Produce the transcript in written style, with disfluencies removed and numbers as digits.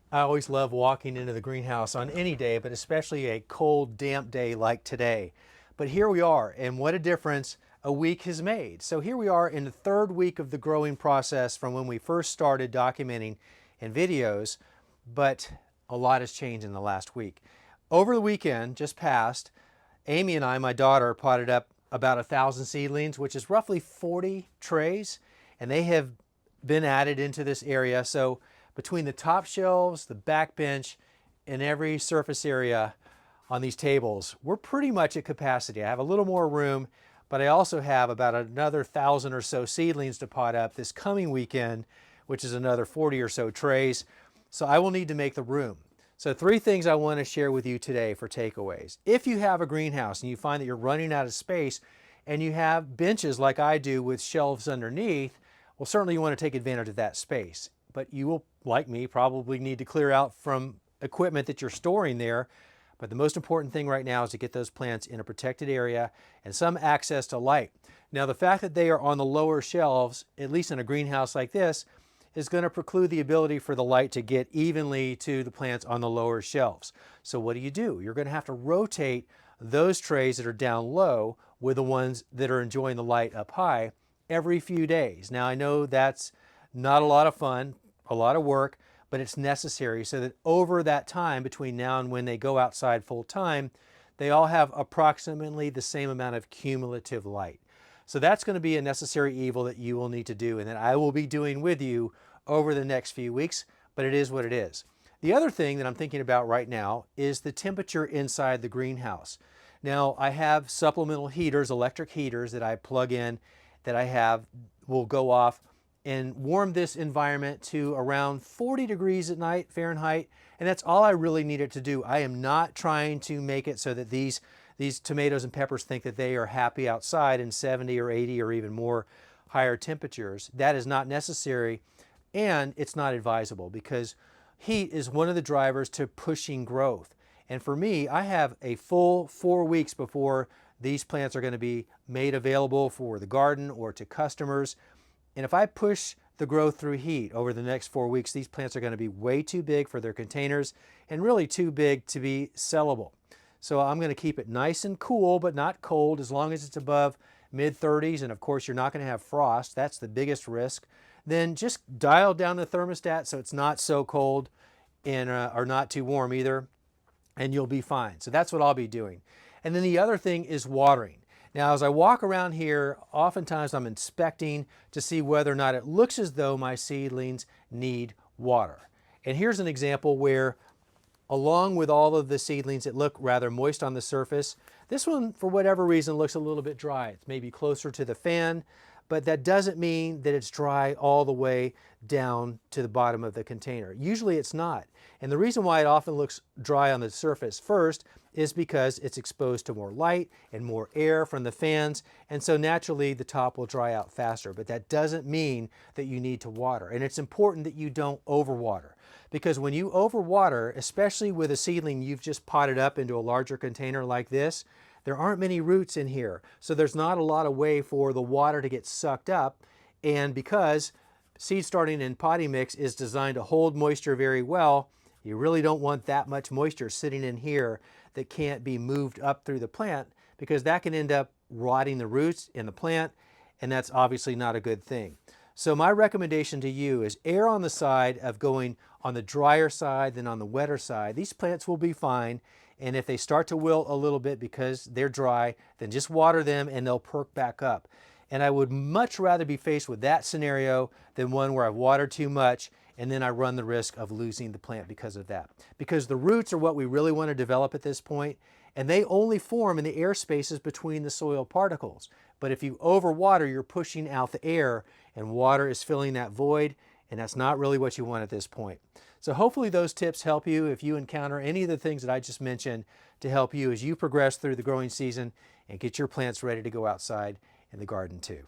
I always love walking into the greenhouse on any day, but especially a cold, damp day like today. But here we are, and what a difference a week has made. So here we are in the third week of the growing process from when we first started documenting in videos, but a lot has changed in the last week. Over the weekend, just past, Amy and I, my daughter, potted up about 1,000 seedlings, which is roughly 40 trays, and they have been added into this area. So between the top shelves, the back bench, and every surface area on these tables, we're pretty much at capacity. I have a little more room, but I also have about another 1,000 or so seedlings to pot up this coming weekend, which is another 40 or so trays. So I will need to make the room. So three things I want to share with you today for takeaways. If you have a greenhouse and you find that you're running out of space and you have benches like I do with shelves underneath, well, certainly you want to take advantage of that space. But you will, like me, probably need to clear out from equipment that you're storing there. But the most important thing right now is to get those plants in a protected area and some access to light. Now, the fact that they are on the lower shelves, at least in a greenhouse like this, is going to preclude the ability for the light to get evenly to the plants on the lower shelves. So what do? You're going to have to rotate those trays that are down low with the ones that are enjoying the light up high every few days. Now, I know that's not a lot of fun, a lot of work, but it's necessary so that over that time between now and when they go outside full time, they all have approximately the same amount of cumulative light. So that's going to be a necessary evil that you will need to do and that I will be doing with you over the next few weeks, but it is what it is. The other thing that I'm thinking about right now is the temperature inside the greenhouse. Now, I have supplemental heaters, electric heaters that I plug in that I have will go off and warm this environment to around 40 degrees at night Fahrenheit, and that's all I really need it to do. I am not trying to make it so that these tomatoes and peppers think that they are happy outside in 70 or 80 or even more higher temperatures. That is not necessary, and it's not advisable because heat is one of the drivers to pushing growth. And for me, I have a full 4 weeks before these plants are going to be made available for the garden or to customers. And if I push the growth through heat over the next 4 weeks, these plants are going to be way too big for their containers and really too big to be sellable. So I'm going to keep it nice and cool, but not cold, as long as it's above mid-30s. And of course, you're not going to have frost. That's the biggest risk. Then just dial down the thermostat so it's not so cold and or not too warm either, and you'll be fine. So that's what I'll be doing. And then the other thing is watering. Now, as I walk around here, oftentimes I'm inspecting to see whether or not it looks as though my seedlings need water. And here's an example where, along with all of the seedlings that look rather moist on the surface, this one, for whatever reason, looks a little bit dry. It's maybe closer to the fan, but that doesn't mean that it's dry all the way down to the bottom of the container. Usually it's not. And the reason why it often looks dry on the surface first is because it's exposed to more light and more air from the fans, and so naturally the top will dry out faster. But that doesn't mean that you need to water. And it's important that you don't overwater, because when you overwater, especially with a seedling you've just potted up into a larger container like this, there aren't many roots in here. So there's not a lot of way for the water to get sucked up. And because seed starting and potting mix is designed to hold moisture very well, you really don't want that much moisture sitting in here that can't be moved up through the plant, because that can end up rotting the roots in the plant, and that's obviously not a good thing. So my recommendation to you is err on the side of going on the drier side than on the wetter side. These plants will be fine, and if they start to wilt a little bit because they're dry, then just water them and they'll perk back up. And I would much rather be faced with that scenario than one where I've watered too much and then I run the risk of losing the plant because of that. Because the roots are what we really want to develop at this point, and they only form in the air spaces between the soil particles. But if you overwater, you're pushing out the air, and water is filling that void, and that's not really what you want at this point. So hopefully those tips help you if you encounter any of the things that I just mentioned, to help you as you progress through the growing season and get your plants ready to go outside in the garden too.